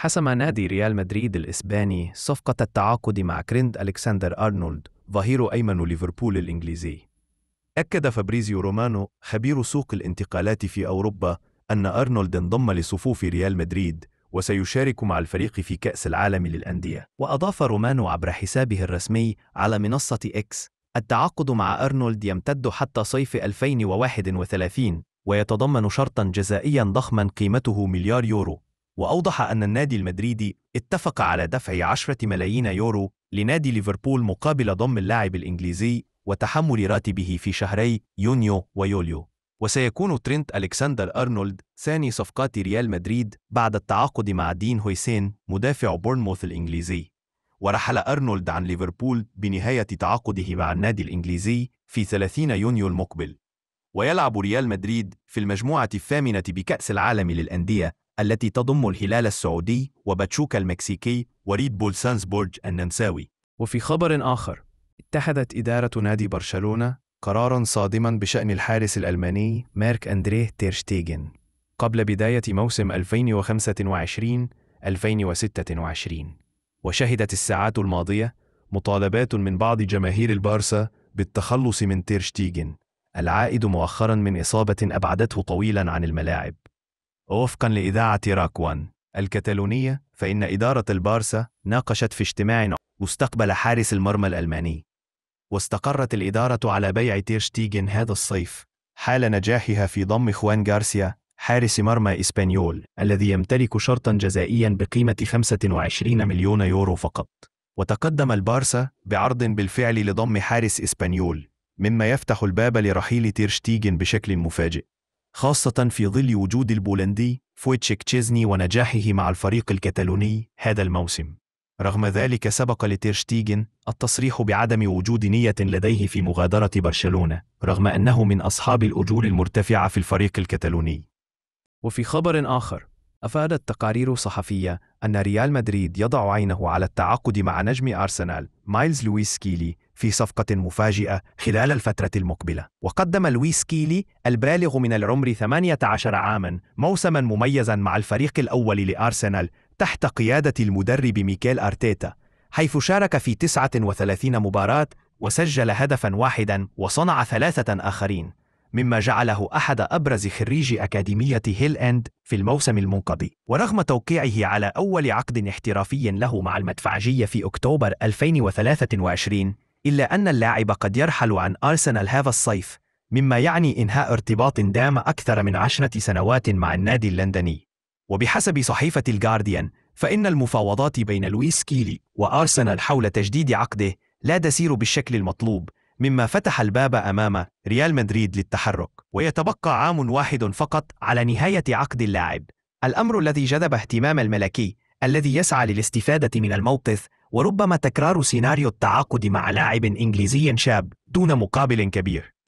حسم نادي ريال مدريد الإسباني صفقة التعاقد مع ترينت ألكسندر أرنولد ظهير أيمن ليفربول الإنجليزي. أكد فابريزيو رومانو خبير سوق الانتقالات في أوروبا أن أرنولد انضم لصفوف ريال مدريد وسيشارك مع الفريق في كأس العالم للأندية. وأضاف رومانو عبر حسابه الرسمي على منصة إكس: التعاقد مع أرنولد يمتد حتى صيف 2031 ويتضمن شرطا جزائيا ضخما قيمته مليار يورو. وأوضح أن النادي المدريدي اتفق على دفع 10 ملايين يورو لنادي ليفربول مقابل ضم اللاعب الإنجليزي وتحمل راتبه في شهري يونيو ويوليو. وسيكون ترينت ألكسندر أرنولد ثاني صفقات ريال مدريد بعد التعاقد مع دين هويسين مدافع بورنموث الإنجليزي. ورحل أرنولد عن ليفربول بنهاية تعاقده مع النادي الإنجليزي في 30 يونيو المقبل. ويلعب ريال مدريد في المجموعة الثامنة بكأس العالم للأندية التي تضم الهلال السعودي وباتشوكا المكسيكي وريد بول سالزبورغ النمساوي. وفي خبر آخر، اتخذت إدارة نادي برشلونة قراراً صادماً بشأن الحارس الألماني مارك أندريه تير شتيغن قبل بداية موسم 2025-2026. وشهدت الساعات الماضية مطالبات من بعض جماهير البارسا بالتخلص من تير شتيغن العائد مؤخراً من إصابة أبعدته طويلاً عن الملاعب. ووفقاً لإذاعة راك 1 الكتالونية، فإن إدارة البارسا ناقشت في اجتماع مستقبل حارس المرمى الألماني، واستقرت الإدارة على بيع تير شتيغن هذا الصيف حال نجاحها في ضم خوان غارسيا حارس مرمى إسبانيول الذي يمتلك شرطاً جزائياً بقيمة 25 مليون يورو فقط. وتقدم البارسا بعرض بالفعل لضم حارس إسبانيول، مما يفتح الباب لرحيل تير شتيغن بشكل مفاجئ، خاصة في ظل وجود البولندي فويتشيك تشيزني ونجاحه مع الفريق الكتالوني هذا الموسم. رغم ذلك سبق لتير شتيغن التصريح بعدم وجود نية لديه في مغادرة برشلونة، رغم أنه من أصحاب الأجور المرتفعة في الفريق الكتالوني. وفي خبر آخر، أفادت تقارير صحفية أن ريال مدريد يضع عينه على التعاقد مع نجم أرسنال مايلز لويس سكيلي في صفقة مفاجئة خلال الفترة المقبلة. وقدم لويس سكيلي البالغ من العمر 18 عاماً موسماً مميزاً مع الفريق الأول لأرسنال تحت قيادة المدرب ميكيل أرتيتا، حيث شارك في 39 مباراة وسجل هدفاً واحداً وصنع 3 آخرين، مما جعله أحد أبرز خريجي أكاديمية هيل إند في الموسم المنقضي. ورغم توقيعه على أول عقد احترافي له مع المدفعجية في أكتوبر 2023، إلا أن اللاعب قد يرحل عن أرسنال هذا الصيف، مما يعني إنهاء ارتباط دام أكثر من 10 سنوات مع النادي اللندني. وبحسب صحيفة الجارديان، فإن المفاوضات بين لويس سكيلي وأرسنال حول تجديد عقده لا تسير بالشكل المطلوب، مما فتح الباب أمام ريال مدريد للتحرك. ويتبقى عام واحد فقط على نهاية عقد اللاعب، الأمر الذي جذب اهتمام الملكي الذي يسعى للاستفادة من الموقف، وربما تكرار سيناريو التعاقد مع لاعب إنجليزي شاب دون مقابل كبير.